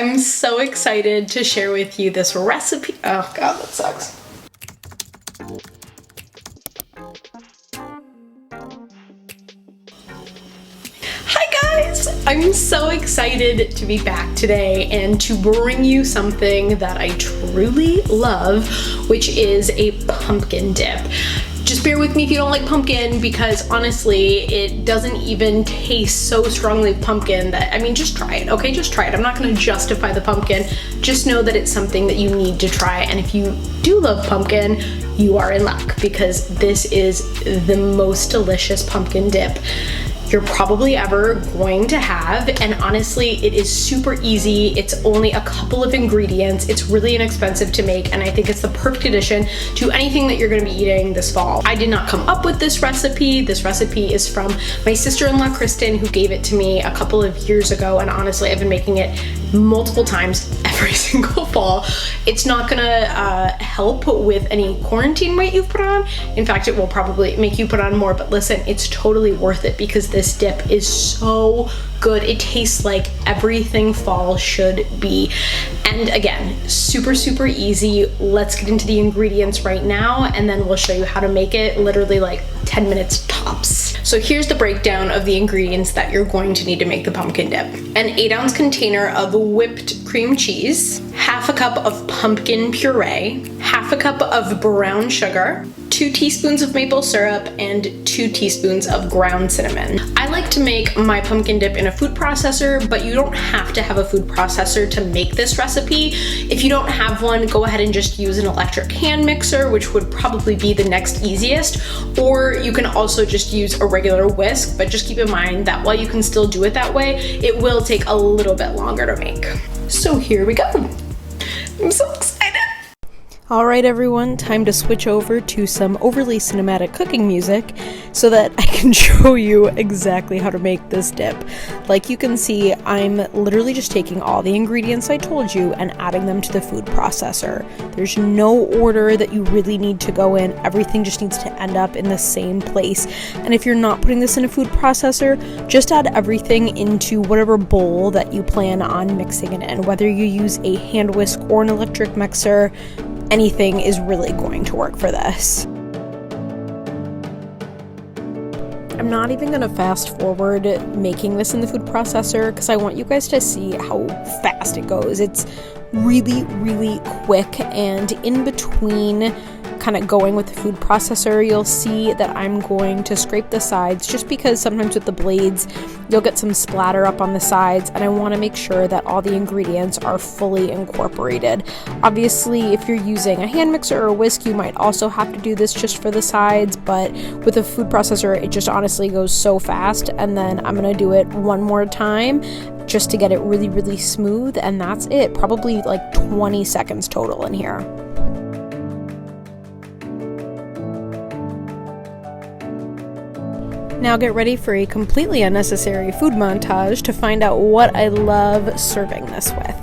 I'm so excited to share with you this recipe. Oh God, that sucks. Hi guys! I'm so excited to be back today and to bring you something that I truly love, which is a pumpkin dip. Just bear with me if you don't like pumpkin, because honestly, it doesn't even taste so strongly of pumpkin that, I mean, just try it, okay? Just try it. I'm not gonna justify the pumpkin. Just know that it's something that you need to try. And if you do love pumpkin, you are in luck, because this is the most delicious pumpkin dip you're probably ever going to have. And honestly, it is super easy. It's only a couple of ingredients. It's really inexpensive to make, and I think it's the perfect addition to anything that you're gonna be eating this fall. I did not come up with this recipe. This recipe is from my sister-in-law, Kristen, who gave it to me a couple of years ago, and honestly, I've been making it multiple times every single fall. It's not gonna help with any quarantine weight you've put on. In fact, it will probably make you put on more, but listen, it's totally worth it because this dip is so good. It tastes like everything fall should be. And again, super, super easy. Let's get into the ingredients right now, and then we'll show you how to make it, literally like 10 minutes tops. So here's the breakdown of the ingredients that you're going to need to make the pumpkin dip. An 8-ounce container of whipped cream cheese, half a cup of pumpkin puree, half a cup of brown sugar, 2 teaspoons of maple syrup, and 2 teaspoons of ground cinnamon. I like to make my pumpkin dip in a food processor, but you don't have to have a food processor to make this recipe. If you don't have one, go ahead and just use an electric hand mixer, which would probably be the next easiest, or you can also just use a regular whisk, but just keep in mind that while you can still do it that way, it will take a little bit longer to make. So here we go. I'm so excited. Alright everyone, time to switch over to some overly cinematic cooking music so that I can show you exactly how to make this dip. Like you can see, I'm literally just taking all the ingredients I told you and adding them to the food processor. There's no order that you really need to go in. Everything just needs to end up in the same place. And if you're not putting this in a food processor, just add everything into whatever bowl that you plan on mixing it in. Whether you use a hand whisk or an electric mixer, anything is really going to work for this. I'm not even gonna fast forward making this in the food processor because I want you guys to see how fast it goes. It's really, really quick, and in between kind of going with the food processor, you'll see that I'm going to scrape the sides just because sometimes with the blades you'll get some splatter up on the sides, and I want to make sure that all the ingredients are fully incorporated. Obviously, if you're using a hand mixer or a whisk, you might also have to do this just for the sides, but with a food processor it just honestly goes so fast. And then I'm gonna do it one more time just to get it really, really smooth, and that's it. Probably like 20 seconds total in here. Now get ready for a completely unnecessary food montage to find out what I love serving this with.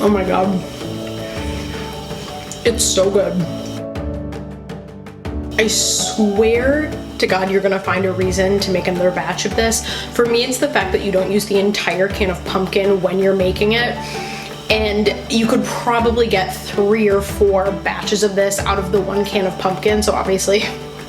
Oh my god, it's so good. I swear to God you're gonna find a reason to make another batch of this. For me, it's the fact that you don't use the entire can of pumpkin when you're making it, and you could probably get 3 or 4 batches of this out of the 1 can of pumpkin, so obviously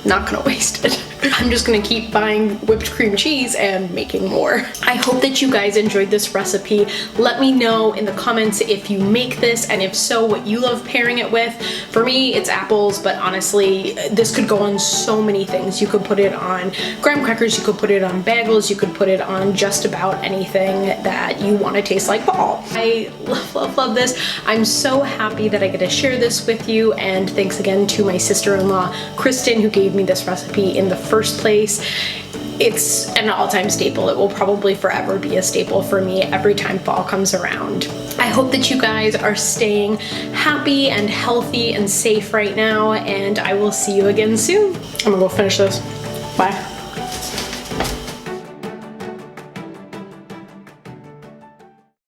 not gonna waste it. I'm just gonna keep buying whipped cream cheese and making more. I hope that you guys enjoyed this recipe. Let me know in the comments if you make this, and if so, what you love pairing it with. For me, it's apples, but honestly, this could go on so many things. You could put it on graham crackers, you could put it on bagels, you could put it on just about anything that you want to taste like fall. I love, love, love this. I'm so happy that I get to share this with you, and thanks again to my sister-in-law, Kristen, who gave me this recipe in the first place. it's an all-time staple. It will probably forever be a staple for me every time fall comes around. I hope that you guys are staying happy and healthy and safe right now, and I will see you again soon. I'm gonna go finish this. Bye.